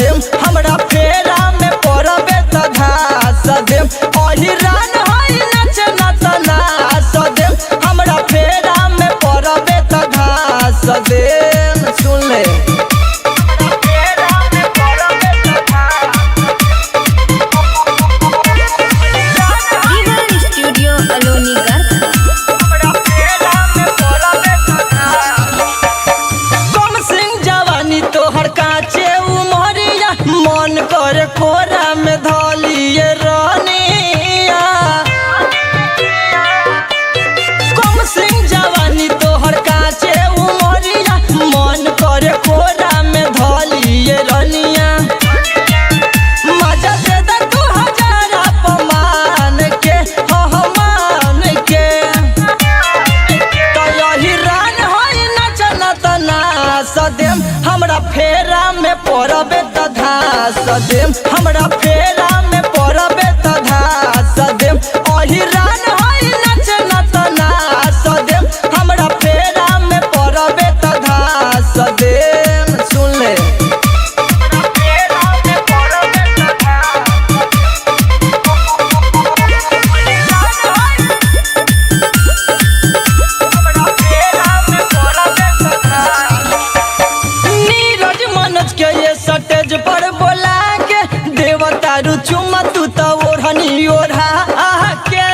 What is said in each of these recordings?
देम हमरा फेरा में पड़बे त घास देम अहिरान हई नाचे ना त नाच देम हमरा फेरा में पड़बे त घास देम। सुन ले मन करे कोरा में धलिए रानिया कम सिंह जवानी तोहर काचे उमरिया मन करे कोरा में धलिए रानिया मजा दे दे तू हजार अपमान के मान के तो यही रान होई नचना त नाच देम हमरा फेरा में पड़बे त घास देम हमरा फेरा में पड़बे त घास देम अहिरान हई नाचे ना त नाच देम हमरा फेरा में पड़बे त घास देम। सुन ले नीरज मनोज के ये सटेज पर बोला के देवतारू चुमा तू तो ओढ़नी ओढ़ा के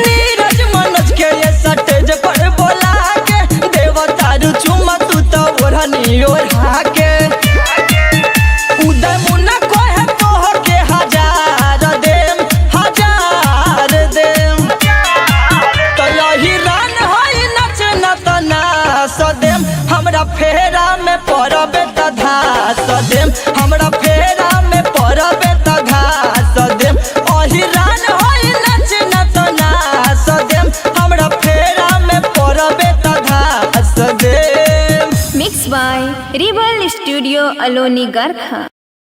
नीरज मनोज के ये सटेज पर बोला के देवतारू चुमा तू तो ओढ़नी ओढ़ा के उदय मुन्ना कोहे तोहर के हजार देम तो यही रान हई नच ना त नाच देम हमरा फेरा में पड़बे त घास देम हमरा फेरा में पड़बे त घास देम अहिरान हई नच ना त नाच देम हमरा फेरा में पड़बे त घास देम। Mix by Rebel Studio Aloni Garkha.